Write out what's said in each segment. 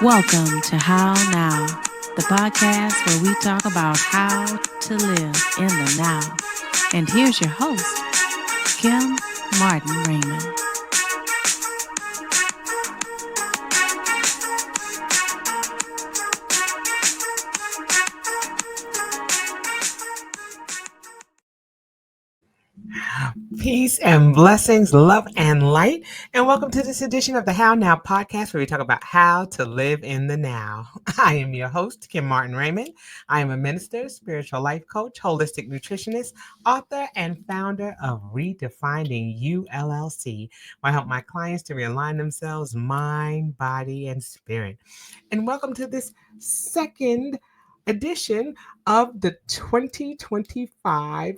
Welcome to How Now, the podcast where we talk about how to live in the now. And here's your host, Kim Martin Raymond. Peace and blessings, love and light. And welcome to this edition of the How Now podcast, where we talk about how to live in the now. I am your host, Kim Martin Raymond. I am a minister, spiritual life coach, holistic nutritionist, author, and founder of Redefining You LLC, where I help my clients to realign themselves, mind, body, and spirit. And welcome to this second edition of the 2025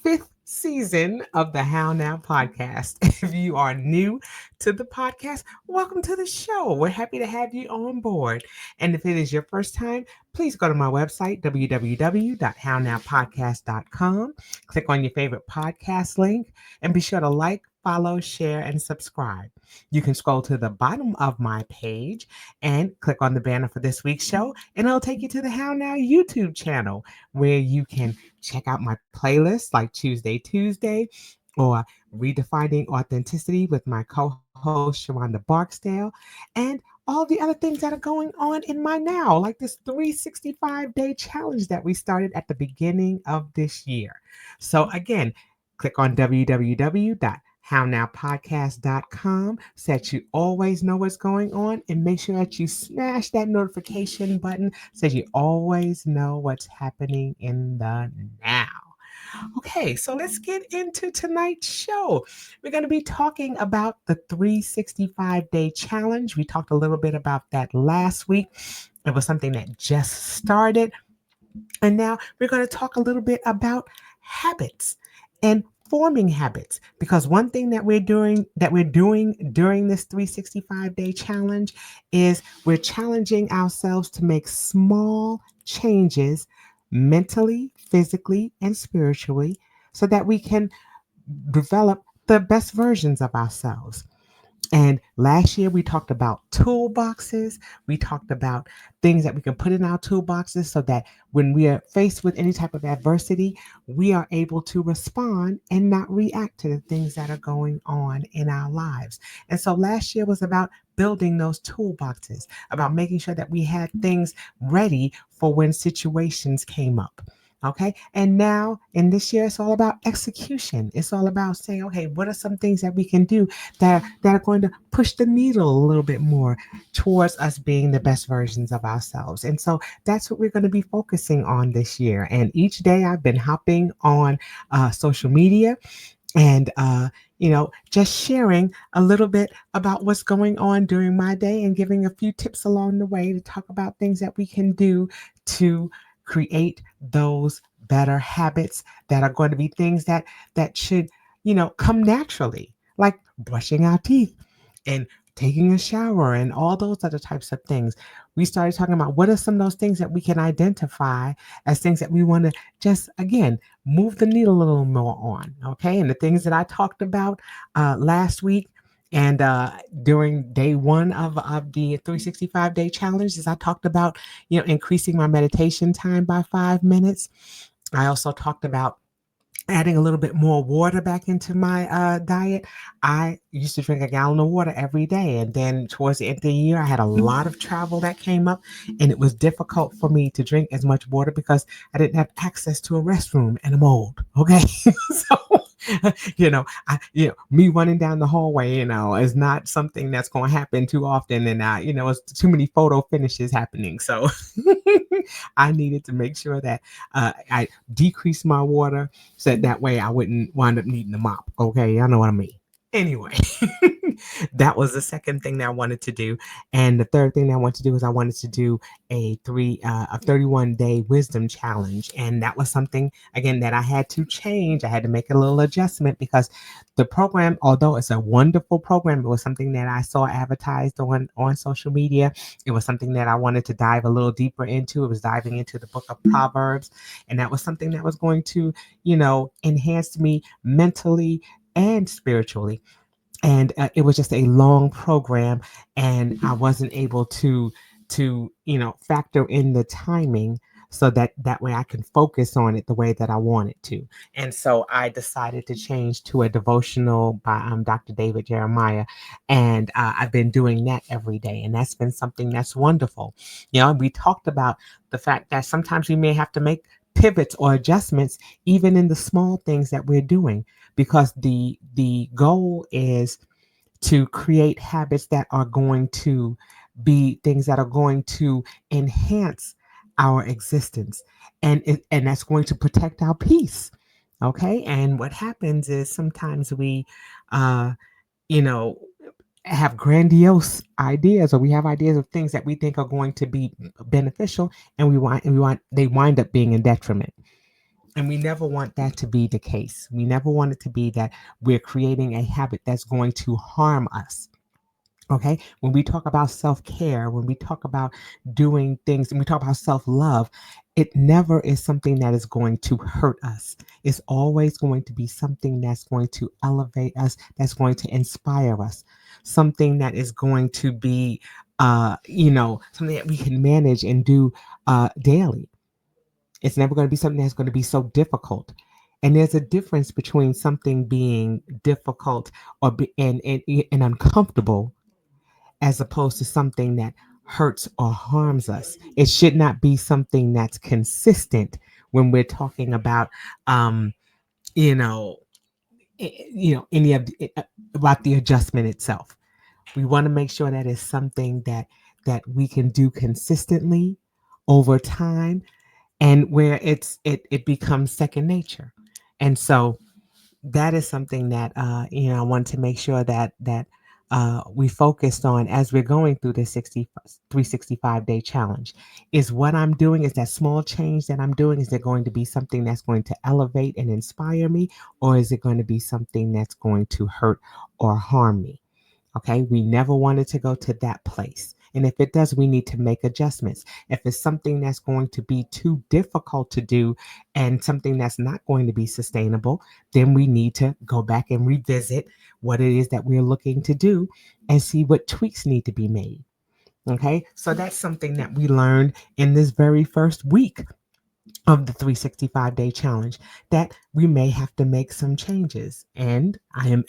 fifth season of the How Now podcast. If you are new to the podcast, welcome to the show. We're happy to have you on board. And if it is your first time, please go to my website, www.hownowpodcast.com. Click on your favorite podcast link and be sure to like, follow, share, and subscribe. You can scroll to the bottom of my page and click on the banner for this week's show, and it'll take you to the How Now YouTube channel where you can check out my playlists like Tuesday, or Redefining Authenticity with my co-host, Sharonda Barksdale, and all the other things that are going on in my now, like this 365-day challenge that we started at the beginning of this year. So again, click on www.hownowpodcast.com so that you always know what's going on, and make sure that you smash that notification button so you always know what's happening in the now. Okay, so let's get into tonight's show. We're going to be talking about the 365-day challenge. We talked a little bit about that last week. It was something that just started. And now we're going to talk a little bit about habits and forming habits, because one thing that we're doing during this 365-day challenge is we're challenging ourselves to make small changes mentally, physically, and spiritually so that we can develop the best versions of ourselves. And last year we talked about toolboxes. We talked about things that we can put in our toolboxes so that when we are faced with any type of adversity, we are able to respond and not react to the things that are going on in our lives. And so last year was about building those toolboxes, about making sure that we had things ready for when situations came up. Okay. And now in this year, it's all about execution. It's all about saying, okay, what are some things that we can do that are going to push the needle a little bit more towards us being the best versions of ourselves. And so that's what we're going to be focusing on this year. And each day I've been hopping on social media and just sharing a little bit about what's going on during my day and giving a few tips along the way to talk about things that we can do to create those better habits that are going to be things that should come naturally, like brushing our teeth and taking a shower and all those other types of things. We started talking about what are some of those things that we can identify as things that we want to just, again, move the needle a little more on. Okay. And the things that I talked about last week and during day one of the 365-day challenge is I talked about, increasing my meditation time by 5 minutes. I also talked about adding a little bit more water back into my diet. I used to drink a gallon of water every day. And then towards the end of the year, I had a lot of travel that came up, and it was difficult for me to drink as much water because I didn't have access to a restroom, and I'm old. Okay. So, me running down the hallway, is not something that's going to happen too often. And, it's too many photo finishes happening. So I needed to make sure that I decreased my water so that way I wouldn't wind up needing a mop. Okay, I know what I mean. Anyway, that was the second thing that I wanted to do. And the third thing that I wanted to do is I wanted to do a 31-day wisdom challenge. And that was something, again, that I had to change. I had to make a little adjustment because the program, although it's a wonderful program, it was something that I saw advertised on social media. It was something that I wanted to dive a little deeper into. It was diving into the book of Proverbs. And that was something that was going to, enhance me mentally and spiritually. and it was just a long program, and I wasn't able to factor in the timing so that way I can focus on it the way that I wanted to. And so I decided to change to a devotional by Dr. David Jeremiah, and I've been doing that every day, and that's been something that's wonderful. We talked about the fact that sometimes we may have to make pivots or adjustments even in the small things that we're doing, because the goal is to create habits that are going to be things that are going to enhance our existence, and that's going to protect our peace. Okay, and what happens is sometimes we uh you know have grandiose ideas, or we have ideas of things that we think are going to be beneficial, and we want they wind up being a detriment. And we never want that to be the case. We never want it to be that we're creating a habit that's going to harm us. Okay. When we talk about self care, when we talk about doing things, and we talk about self love, it never is something that is going to hurt us. It's always going to be something that's going to elevate us, that's going to inspire us, something that is going to be, something that we can manage and do daily. It's never going to be something that's going to be so difficult. And there's a difference between something being difficult and uncomfortable, as opposed to something that hurts or harms us. It should not be something that's consistent when we're talking about, um, you know, any of about the adjustment itself. We want to make sure that it's something that we can do consistently over time, and where it becomes second nature. And so that is something that I want to make sure that we focused on as we're going through this 365-day challenge. Is what I'm doing, is that small change that I'm doing, is it going to be something that's going to elevate and inspire me, or is it going to be something that's going to hurt or harm me? Okay, we never wanted to go to that place. And if it does, we need to make adjustments. If it's something that's going to be too difficult to do and something that's not going to be sustainable, then we need to go back and revisit what it is that we're looking to do and see what tweaks need to be made. Okay, so that's something that we learned in this very first week of the 365-day challenge, that we may have to make some changes, and I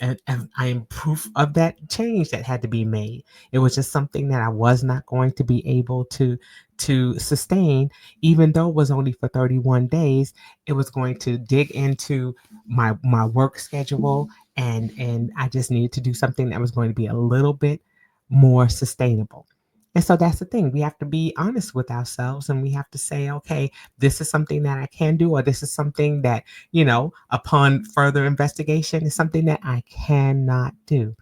am proof of that change that had to be made. It was just something that I was not going to be able to sustain, even though it was only for 31 days. It was going to dig into my work schedule, and I just needed to do something that was going to be a little bit more sustainable. And so that's the thing. We have to be honest with ourselves, and we have to say, okay, this is something that I can do, or this is something that, upon further investigation, is something that I cannot do.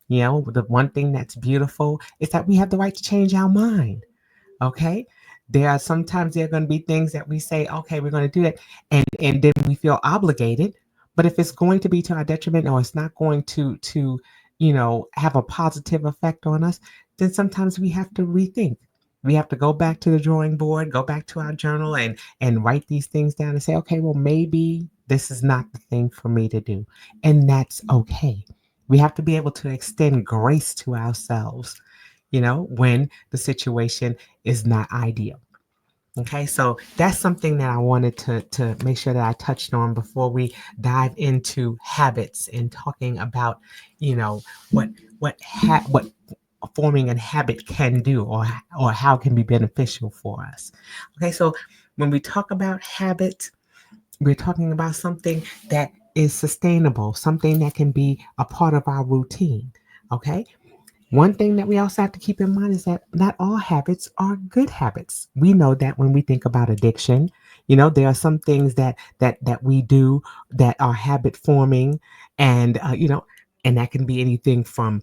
The one thing that's beautiful is that we have the right to change our mind. Okay. There are going to be things that we say, okay, we're going to do that. And then we feel obligated. But if it's going to be to our detriment, or it's not going to have a positive effect on us, then sometimes we have to rethink. We have to go back to the drawing board, go back to our journal, and write these things down and say, okay, well, maybe this is not the thing for me to do. And that's okay. We have to be able to extend grace to ourselves, when the situation is not ideal. Okay, so that's something that I wanted to make sure that I touched on before we dive into habits and talking about, what what forming a habit can do, or how it can be beneficial for us. Okay, so when we talk about habits, we're talking about something that is sustainable, something that can be a part of our routine. Okay, one thing that we also have to keep in mind is that not all habits are good habits. We know that when we think about addiction, there are some things that we do that are habit forming, and and that can be anything from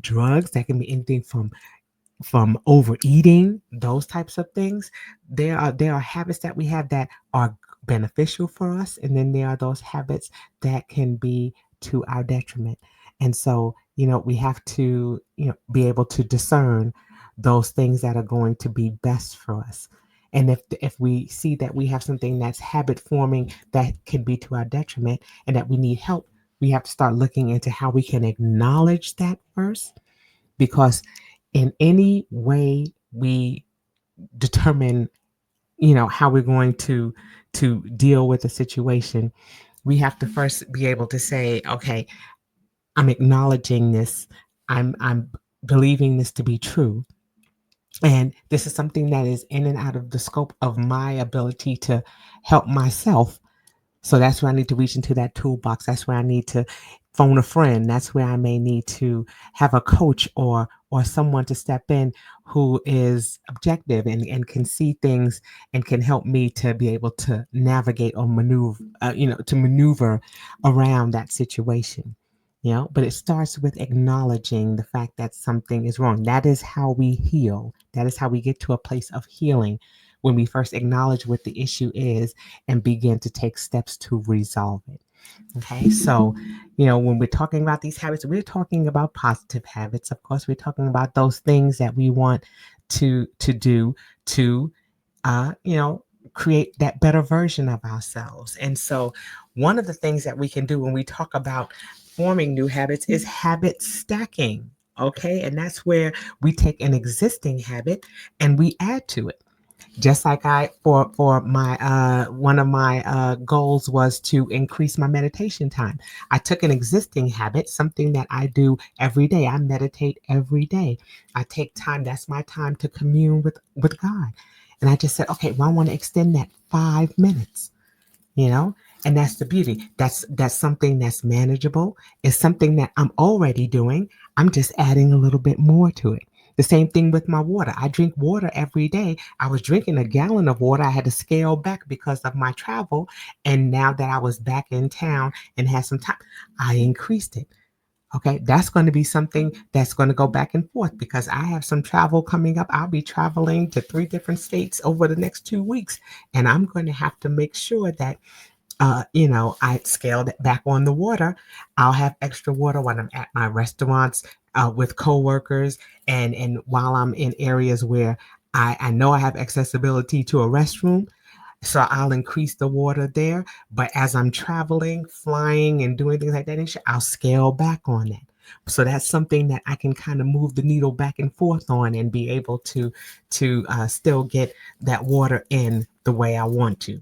drugs, that can be anything from overeating, those types of things. There are habits that we have that are beneficial for us, and then there are those habits that can be to our detriment. And so, we have to, be able to discern those things that are going to be best for us. And if we see that we have something that's habit forming that can be to our detriment, and that we need help, we have to start looking into how we can acknowledge that first, because in any way we determine, how we're going to deal with a situation, we have to first be able to say, okay, I'm acknowledging this. I'm believing this to be true. And this is something that is in and out of the scope of my ability to help myself. So that's where I need to reach into that toolbox. That's where I need to phone a friend. That's where I may need to have a coach or someone to step in who is objective and can see things and can help me to be able to navigate or maneuver, to maneuver around that situation. But it starts with acknowledging the fact that something is wrong. That is how we heal. That is how we get to a place of healing, when we first acknowledge what the issue is and begin to take steps to resolve it. Okay, so when we're talking about these habits, we're talking about positive habits. Of course, we're talking about those things that we want to do to uh, you know create that better version of ourselves. And so one of the things that we can do when we talk about forming new habits is habit stacking. Okay, and that's where we take an existing habit and we add to it. Just like I for my one of my goals was to increase my meditation time. I took an existing habit, something that I do every day. I meditate every day. I take time. That's my time to commune with God. And I just said, okay, well, I want to extend that 5 minutes. you know and that's the beauty. That's something that's manageable. It's something that I'm already doing. I'm just adding a little bit more to it. The same thing with my water. I drink water every day. I was drinking a gallon of water. I had to scale back because of my travel, and now that I was back in town and had some time, I increased it. Okay, that's going to be something that's going to go back and forth because I have some travel coming up. I'll be traveling to 3 different states over the next 2 weeks, and I'm going to have to make sure that I scaled it back on the water. I'll have extra water when I'm at my restaurants with coworkers, and while I'm in areas where I know I have accessibility to a restroom. So I'll increase the water there. But as I'm traveling, flying, and doing things like that, and shit, I'll scale back on that. So that's something that I can kind of move the needle back and forth on and be able to still get that water in the way I want to.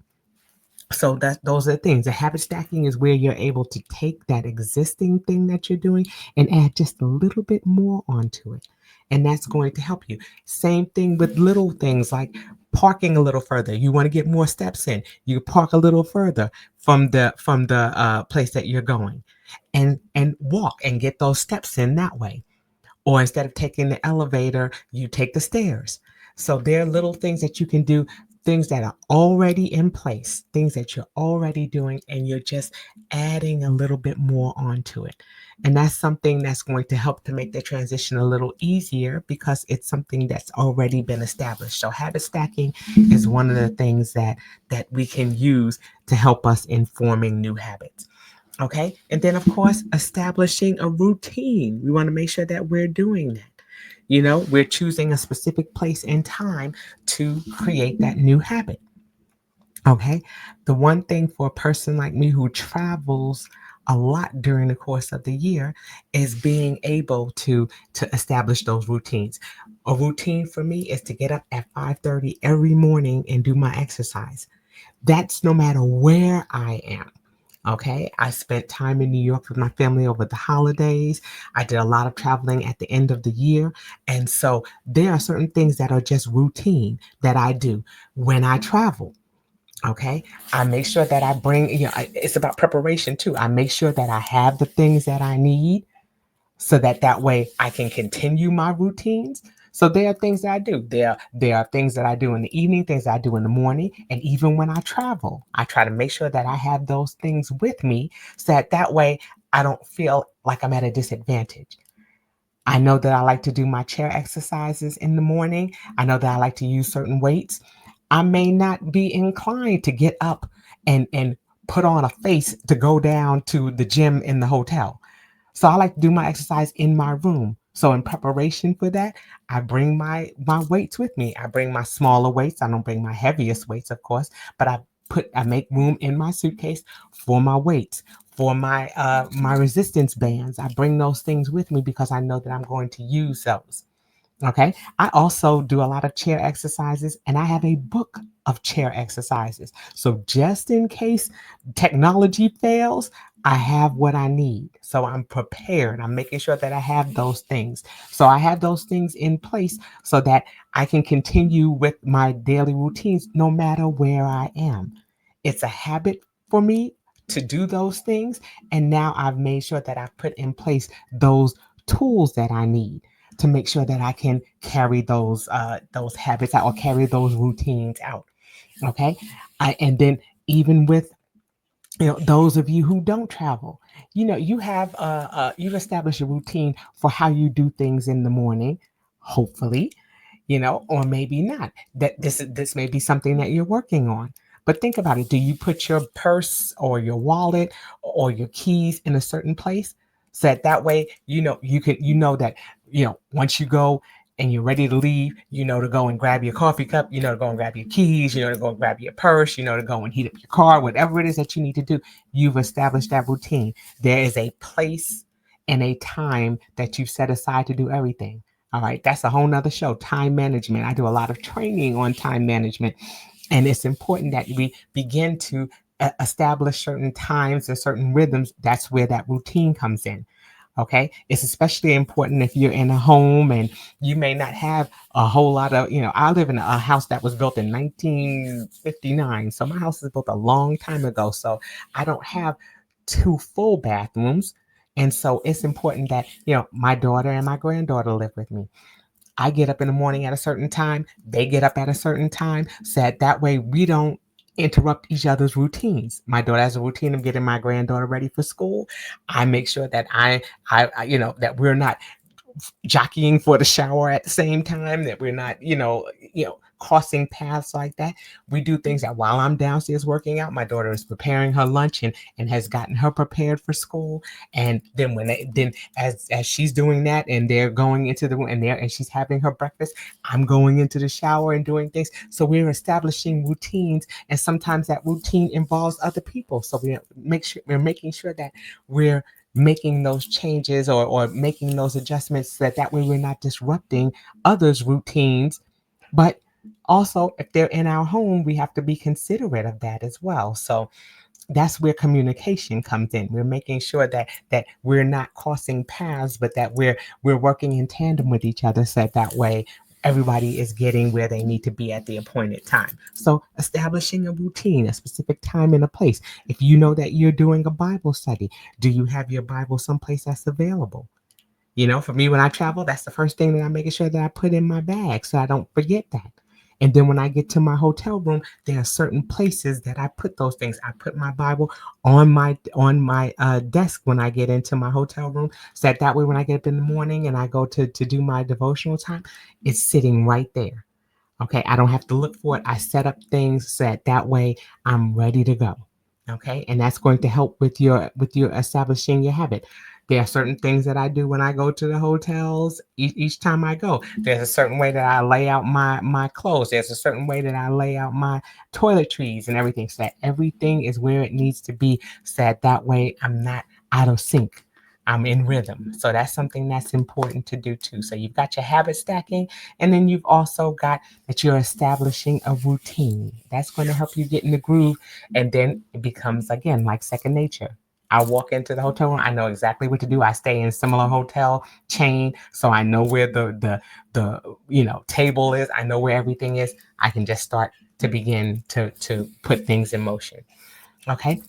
So that those are the things. The habit stacking is where you're able to take that existing thing that you're doing and add just a little bit more onto it. And that's going to help you. Same thing with little things like parking a little further. You want to get more steps in. You park a little further from the place that you're going, and walk and get those steps in that way. Or instead of taking the elevator, you take the stairs. So there are little things that you can do, things that are already in place, things that you're already doing, and you're just adding a little bit more onto it. And that's something that's going to help to make the transition a little easier because it's something that's already been established. So habit stacking is one of the things that we can use to help us in forming new habits. Okay. And then, of course, establishing a routine. We want to make sure that we're doing that. We're choosing a specific place and time to create that new habit. Okay. The one thing for a person like me who travels a lot during the course of the year is being able to establish those routines. A routine for me is to get up at 5:30 every morning and do my exercise. That's no matter where I am. Okay. I spent time in New York with my family over the holidays. I did a lot of traveling at the end of the year. And so there are certain things that are just routine that I do when I travel. Okay. I make sure that I bring, it's about preparation too. I make sure that I have the things that I need so that way I can continue my routines. So there are things that I do. There are things that I do in the evening, things that I do in the morning, and even when I travel, I try to make sure that I have those things with me so that way I don't feel like I'm at a disadvantage. I know that I like to do my chair exercises in the morning. I know that I like to use certain weights. I may not be inclined to get up and put on a face to go down to the gym in the hotel. So I like to do my exercise in my room. So in preparation for that, I bring my weights with me. I bring my smaller weights. I don't bring my heaviest weights, of course, but I make room in my suitcase for my weights, For my resistance bands, I bring those things with me because I know that I'm going to use those. Okay. I also do a lot of chair exercises and I have a book of chair exercises. So just in case technology fails, I have what I need. So I'm prepared. I'm making sure that I have those things. So I have those things in place so that I can continue with my daily routines no matter where I am. It's a habit for me to do those things. And now I've made sure that I've put in place those tools that I need to make sure that I can carry those habits out or carry those routines out. Okay, and then even with those of you who don't travel, you've established a routine for how you do things in the morning, hopefully, or maybe not. That this may be something that you're working on. But think about it. Do you put your purse or your wallet or your keys in a certain place? So that way, that, once you go and you're ready to leave, to go and grab your coffee cup, to go and grab your keys, to go and grab your purse, to go and heat up your car, whatever it is that you need to do, you've established that routine. There is a place and a time that you've set aside to do everything. All right, that's a whole nother show. Time management. I do a lot of training on time management. And it's important that we begin to establish certain times and certain rhythms. That's where that routine comes in. Okay. It's especially important if you're in a home and you may not have a whole lot of, I live in a house that was built in 1959. So my house was built a long time ago. So I don't have two full bathrooms. And so it's important that, my daughter and my granddaughter live with me. I get up in the morning at a certain time, they get up at a certain time, so that way we don't interrupt each other's routines. My daughter has a routine of getting my granddaughter ready for school. I make sure that that we're not jockeying for the shower at the same time, that we're not, crossing paths like that. We do things that while I'm downstairs working out, my daughter is preparing her lunch and has gotten her prepared for school. And then as she's doing that and they're going into the room and she's having her breakfast, I'm going into the shower and doing things. So we're establishing routines, and sometimes that routine involves other people. So we're making sure that we're making those changes or making those adjustments so that way we're not disrupting others' routines. But also, if they're in our home, we have to be considerate of that as well. So that's where communication comes in. We're making sure that we're not crossing paths, but that we're working in tandem with each other, so that way everybody is getting where they need to be at the appointed time. So establishing a routine, a specific time and a place. If you know that you're doing a Bible study, do you have your Bible someplace that's available? For me, when I travel, that's the first thing that I'm making sure that I put in my bag so I don't forget that. And then when I get to my hotel room, there are certain places that I put those things. I put my Bible on my desk when I get into my hotel room, so that way when I get up in the morning and I go to do my devotional time, it's sitting right there. Okay, I don't have to look for it. I set up things so that way I'm ready to go. Okay, and that's going to help with your establishing your habit. There are certain things that I do when I go to the hotels. Each time I go, there's a certain way that I lay out my clothes. There's a certain way that I lay out my toiletries and everything, so that everything is where it needs to be. So that way I'm not out of sync. I'm in rhythm. So that's something that's important to do too. So you've got your habit stacking, and then you've also got that you're establishing a routine. That's going to help you get in the groove. And then it becomes, again, like second nature. I walk into the hotel room, I know exactly what to do. I stay in similar hotel chain, so I know where the table is. I know where everything is. I can just start to begin to put things in motion. Okay.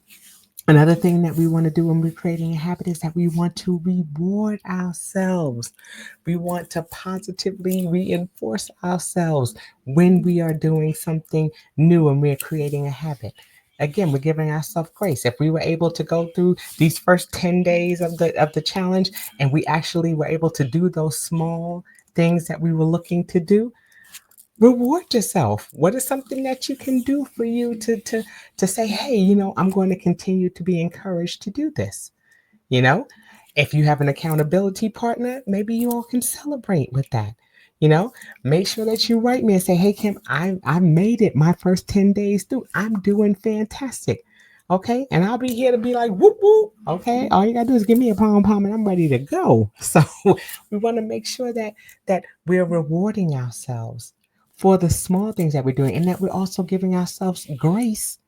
Another thing that we want to do when we're creating a habit is that we want to reward ourselves. We want to positively reinforce ourselves when we are doing something new and we're creating a habit. Again, we're giving ourselves grace. If we were able to go through these first 10 days of the challenge and we actually were able to do those small things that we were looking to do, reward yourself. What is something that you can do for you to say, hey, I'm going to continue to be encouraged to do this. you know if you have an accountability partner, maybe you all can celebrate with that. Make sure that you write me and say, hey Kim, I made it my first 10 days through. I'm doing fantastic. Okay, and I'll be here to be like whoop whoop. Okay, all you gotta do is give me a pom and I'm ready to go. So we want to make sure that we're rewarding ourselves for the small things that we're doing, and that we're also giving ourselves grace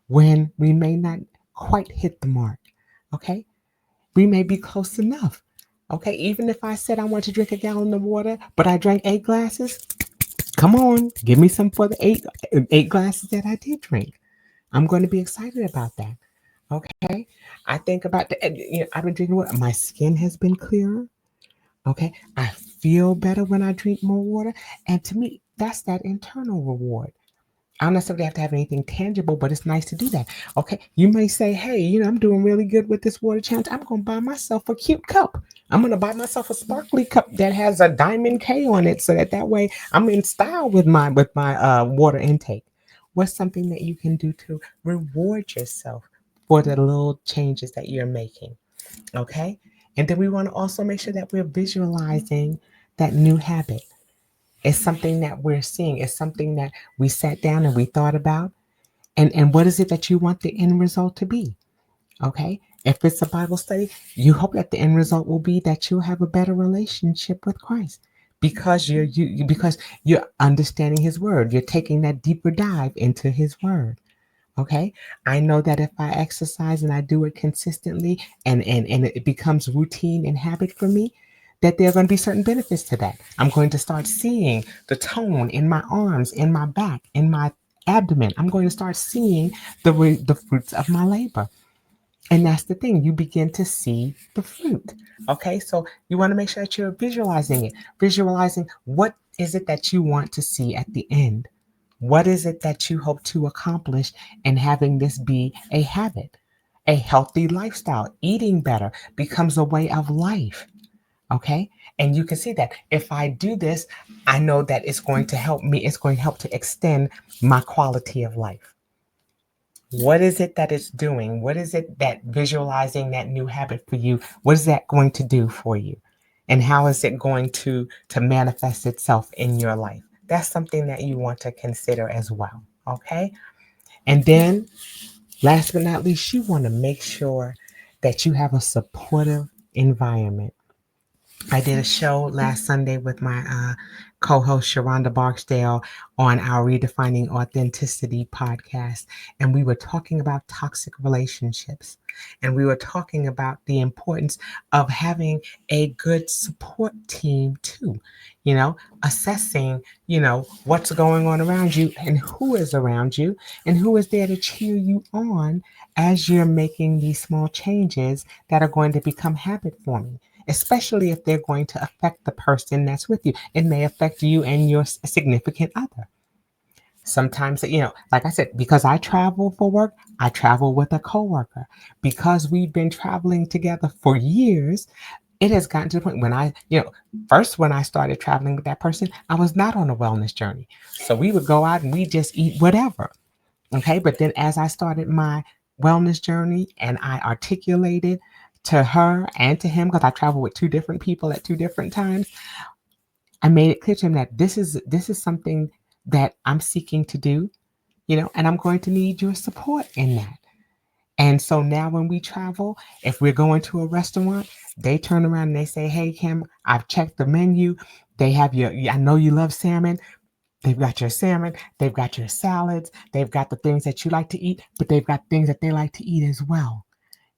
when we may not quite hit the mark. Okay, we may be close enough. Okay, even if I said I want to drink a gallon of water, but I drank 8 glasses, come on, give me some for the eight glasses that I did drink. I'm going to be excited about that. Okay, I think about I've been drinking water. My skin has been clearer. Okay, I feel better when I drink more water, and to me, that's that internal reward. I don't necessarily have to have anything tangible, but it's nice to do that. Okay, you may say, hey, I'm doing really good with this water challenge. I'm going to buy myself a cute cup. I'm going to buy myself a sparkly cup that has a diamond K on it, so that way I'm in style with my water intake. What's something that you can do to reward yourself for the little changes that you're making? Okay, and then we want to also make sure that we're visualizing that new habit. It's something that we're seeing. It's something that we sat down and we thought about. And what is it that you want the end result to be? Okay. If it's a Bible study, you hope that the end result will be that you'll have a better relationship with Christ because because you're understanding his word. You're taking that deeper dive into his word. Okay. I know that if I exercise and I do it consistently and it becomes routine and habit for me, that there are going to be certain benefits to that. I'm going to start seeing the tone in my arms, in my back, in my abdomen. I'm going to start seeing the fruits of my labor. And that's the thing, you begin to see the fruit. Okay, so you want to make sure that you're visualizing it, visualizing what is it that you want to see at the end. What is it that you hope to accomplish and having this be a habit? A healthy lifestyle, eating better becomes a way of life. Okay. And you can see that if I do this, I know that it's going to help me, it's going to help to extend my quality of life. What is it that it's doing? What is it that visualizing that new habit for you? What is that going to do for you? And how is it going to manifest itself in your life? That's something that you want to consider as well. Okay. And then last but not least, you want to make sure that you have a supportive environment. I did a show last Sunday with my co-host Sharonda Barksdale on our Redefining Authenticity podcast, and we were talking about toxic relationships, and we were talking about the importance of having a good support team too. Assessing, what's going on around you and who is around you and who is there to cheer you on as you're making these small changes that are going to become habit forming, especially if they're going to affect the person that's with you. It may affect you and your significant other. Sometimes, like I said, because I travel for work, I travel with a coworker. Because we've been traveling together for years, it has gotten to the point when first when I started traveling with that person, I was not on a wellness journey. So we would go out and we just eat whatever. Okay. But then as I started my wellness journey and I articulated to her and to him, because I travel with two different people at two different times, I made it clear to him that this is something that I'm seeking to do, and I'm going to need your support in that. And so now when we travel, if we're going to a restaurant, they turn around and they say, hey, Kim, I've checked the menu. They have I know you love salmon. They've got your salmon, they've got your salads, they've got the things that you like to eat, but they've got things that they like to eat as well,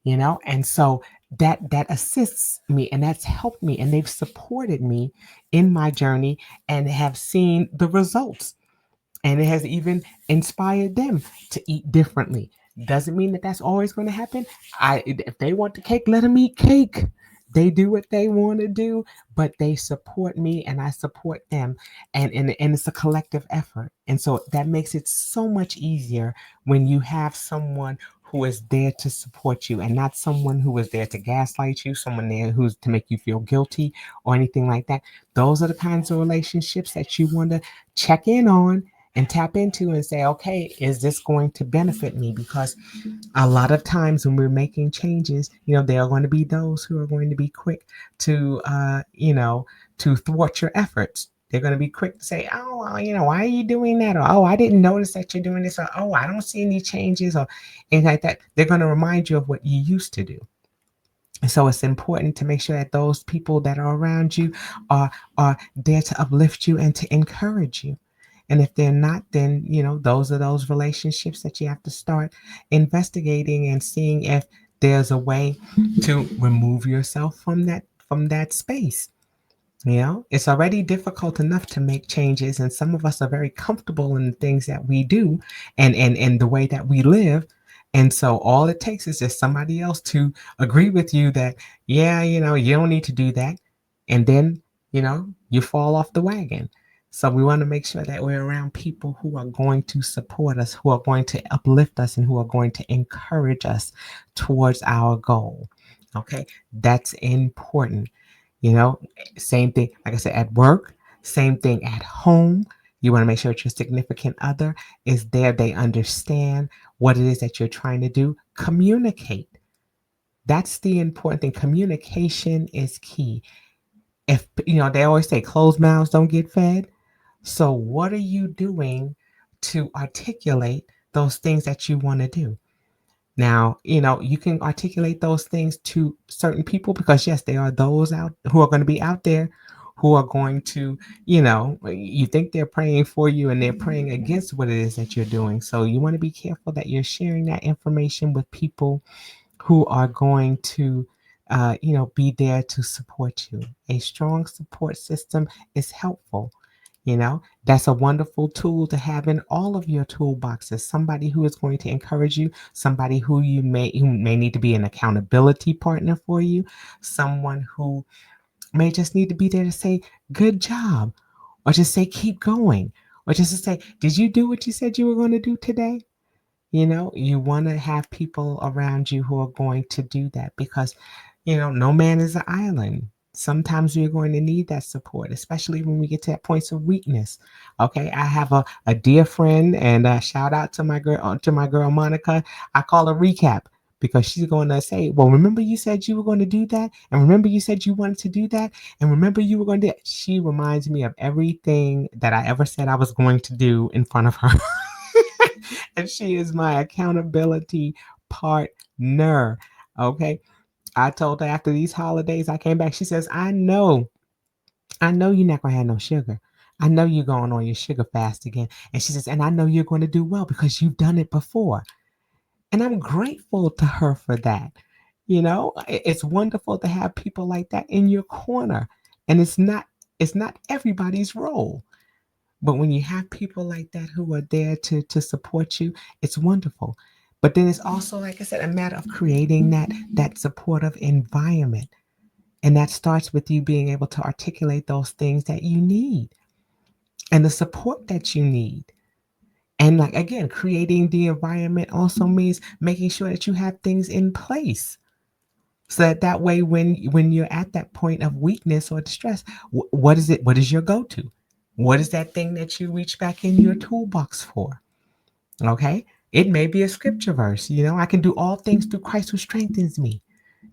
And so that assists me and that's helped me and they've supported me in my journey and have seen the results. And it has even inspired them to eat differently. Doesn't mean that that's always going to happen. If they want the cake, let them eat cake. They do what they want to do, but they support me and I support them. And it's a collective effort. And so that makes it so much easier when you have someone who is there to support you and not someone who is there to gaslight you, someone there who's to make you feel guilty or anything like that. Those are the kinds of relationships that you want to check in on and tap into and say, okay, is this going to benefit me? Because a lot of times when we're making changes, there are going to be those who are going to be quick to, to thwart your efforts. They're going to be quick to say, oh, well, why are you doing that? Or, oh, I didn't notice that you're doing this. Or, oh, I don't see any changes or anything like that. They're going to remind you of what you used to do. And so it's important to make sure that those people that are around you are are there to uplift you and to encourage you. And if they're not, then those are those relationships that you have to start investigating and seeing if there's a way to remove yourself from that space. It's already difficult enough to make changes, and some of us are very comfortable in the things that we do and the way that we live. And so all it takes is just somebody else to agree with you that, yeah, you don't need to do that. And then, you fall off the wagon. So we want to make sure that we're around people who are going to support us, who are going to uplift us, and who are going to encourage us towards our goal. Okay, that's important. You know, Same thing, like I said, at work, same thing at home. You want to make sure that your significant other is there. They understand what it is that you're trying to do. Communicate. That's the important thing. Communication is key. If, they always say closed mouths don't get fed. So, what are you doing to articulate those things that you want to do? Now, you can articulate those things to certain people because, yes, there are those out who are going to be out there who are going to, you think they're praying for you and they're praying against what it is that you're doing. So you want to be careful that you're sharing that information with people who are going to, be there to support you. A strong support system is helpful. That's a wonderful tool to have in all of your toolboxes. Somebody who is going to encourage you, somebody who may need to be an accountability partner for you, someone who may just need to be there to say, good job, or just say, keep going, or just to say, did you do what you said you were going to do today? You want to have people around you who are going to do that because, no man is an island. Sometimes we're going to need that support, especially when we get to that points of weakness. Okay, I have a dear friend, and shout out to my girl Monica. I call her recap because she's going to say, "Well, remember you said you were going to do that, and remember you said you wanted to do that, and remember you were going to." She reminds me of everything that I ever said I was going to do in front of her. And she is my accountability partner. Okay. I told her after these holidays, I came back. She says, I know you're not going to have no sugar. I know you're going on your sugar fast again. And she says, and I know you're going to do well because you've done it before. And I'm grateful to her for that. It's wonderful to have people like that in your corner. And it's not everybody's role. But when you have people like that who are there to support you, it's wonderful. But then it's also, like I said, a matter of creating that supportive environment. And that starts with you being able to articulate those things that you need and the support that you need. And like again, creating the environment also means making sure that you have things in place. So that way when you're at that point of weakness or distress, what is it? What is your go-to? What is that thing that you reach back in your toolbox for? Okay. It may be a scripture verse. I can do all things through Christ who strengthens me.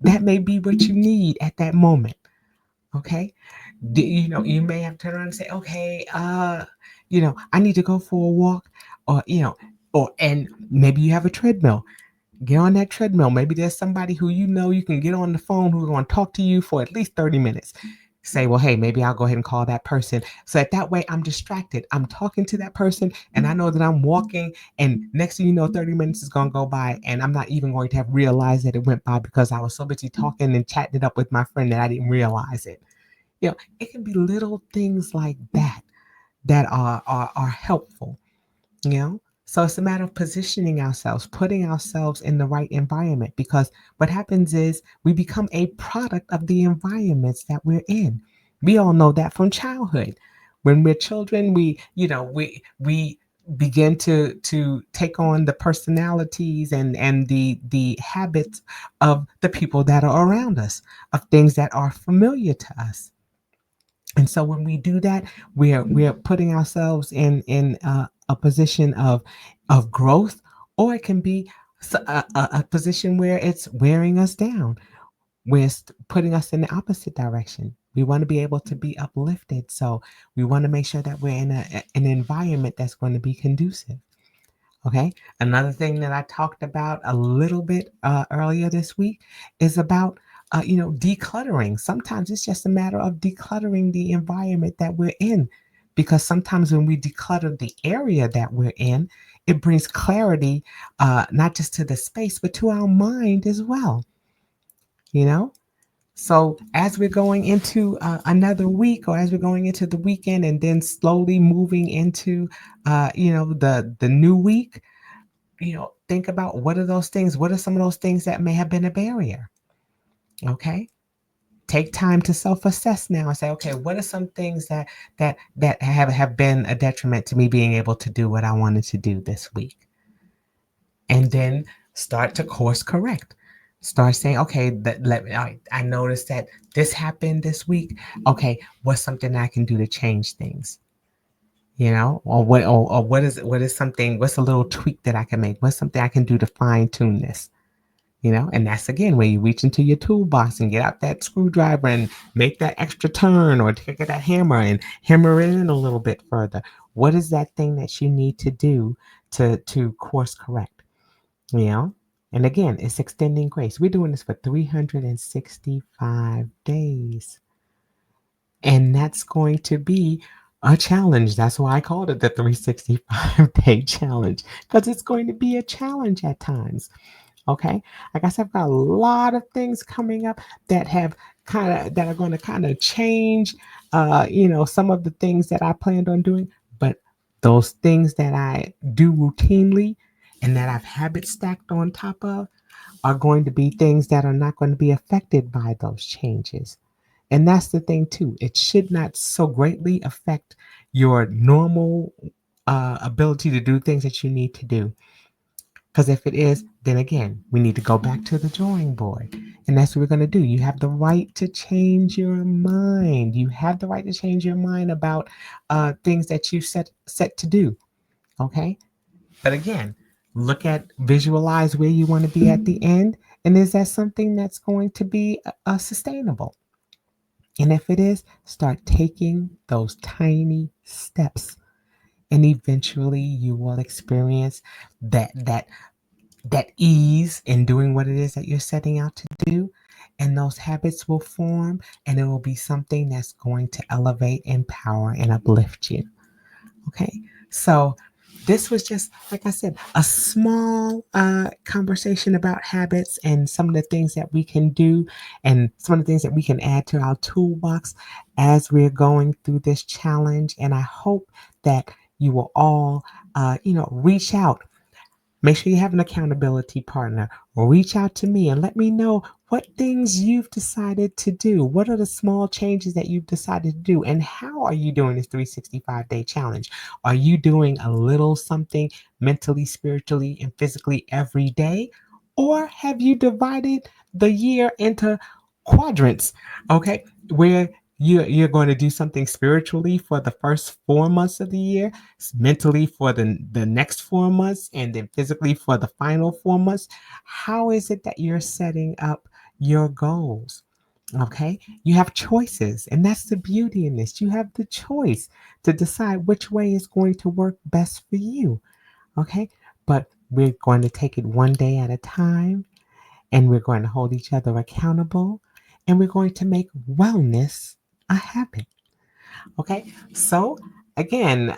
That may be what you need at that moment. Okay. You may have to turn around and say, okay, I need to go for a walk, or, and maybe you have a treadmill. Get on that treadmill. Maybe there's somebody who you can get on the phone who's going to talk to you for at least 30 minutes. Say, well, hey, maybe I'll go ahead and call that person. So that way I'm distracted. I'm talking to that person and I know that I'm walking, and next thing you know, 30 minutes is going to go by and I'm not even going to have realized that it went by because I was so busy talking and chatting it up with my friend that I didn't realize it. It can be little things like that are helpful. So it's a matter of positioning ourselves, putting ourselves in the right environment, because what happens is we become a product of the environments that we're in. We all know that from childhood. When we're children, we begin to take on the personalities and the habits of the people that are around us, of things that are familiar to us. And so when we do that, we're putting ourselves in a position of growth, or it can be a position where it's wearing us down, where it's putting us in the opposite direction. We want to be able to be uplifted. So we want to make sure that we're in an environment that's going to be conducive. Okay. Another thing that I talked about a little bit earlier this week is about, decluttering. Sometimes it's just a matter of decluttering the environment that we're in. Because sometimes when we declutter the area that we're in, it brings clarity, not just to the space, but to our mind as well. You know? So as we're going into another week, or as we're going into the weekend, and then slowly moving into, the new week, think about what are those things? What are some of those things that may have been a barrier? Okay. Take time to self-assess now and say, okay, what are some things that have been a detriment to me being able to do what I wanted to do this week? And then start to course correct. Start saying, okay, I noticed that this happened this week. Okay, what's something I can do to change things? Or what is something, what's a little tweak that I can make? What's something I can do to fine tune this? And that's again where you reach into your toolbox and get out that screwdriver and make that extra turn, or take that hammer and hammer it in a little bit further. What is that thing that you need to do to course correct? You know? And again, it's extending grace. We're doing this for 365 days. And that's going to be a challenge. That's why I called it the 365-day challenge, because it's going to be a challenge at times. Okay. Like I said, I've got a lot of things coming up that are going to kind of change, some of the things that I planned on doing. But those things that I do routinely and that I've habit stacked on top of are going to be things that are not going to be affected by those changes. And that's the thing too. It should not so greatly affect your normal ability to do things that you need to do. Because if it is, then again, we need to go back to the drawing board. And that's what we're going to do. You have the right to change your mind. You have the right to change your mind about things that you set to do. Okay. But again, visualize where you want to be at the end. And is that something that's going to be sustainable? And if it is, start taking those tiny steps. And eventually you will experience that ease in doing what it is that you're setting out to do. And those habits will form, and it will be something that's going to elevate, empower, and uplift you. Okay. So this was just, like I said, a small conversation about habits and some of the things that we can do, and some of the things that we can add to our toolbox as we're going through this challenge. And I hope that you will all, reach out. Make sure you have an accountability partner, or reach out to me and let me know what things you've decided to do. What are the small changes that you've decided to do? And how are you doing this 365-day challenge? Are you doing a little something mentally, spiritually, and physically every day? Or have you divided the year into quadrants? Okay, where you're going to do something spiritually for the first 4 months of the year, mentally for the next 4 months, and then physically for the final 4 months. How is it that you're setting up your goals? Okay, you have choices, and that's the beauty in this. You have the choice to decide which way is going to work best for you. Okay, but we're going to take it one day at a time, and we're going to hold each other accountable, and we're going to make wellness a habit. Okay, so again,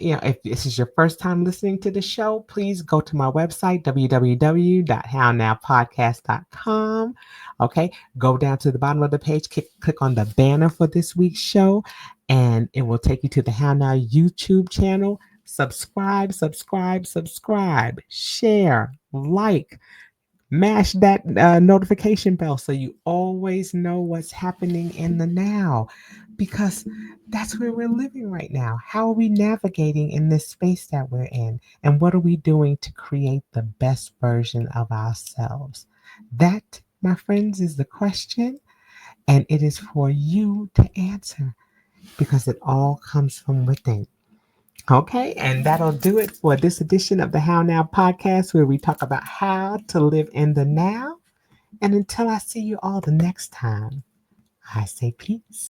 if this is your first time listening to the show, please go to my website, www.hownowpodcast.com. Okay, go down to the bottom of the page, click on the banner for this week's show, and it will take you to the How Now YouTube channel. Subscribe, subscribe, subscribe, share, like, mash that notification bell so you always know what's happening in the now, because that's where we're living right now. How are we navigating in this space that we're in? And what are we doing to create the best version of ourselves? That, my friends, is the question. And it is for you to answer, because it all comes from within. Okay, and that'll do it for this edition of the How Now podcast, where we talk about how to live in the now. And until I see you all the next time, I say peace.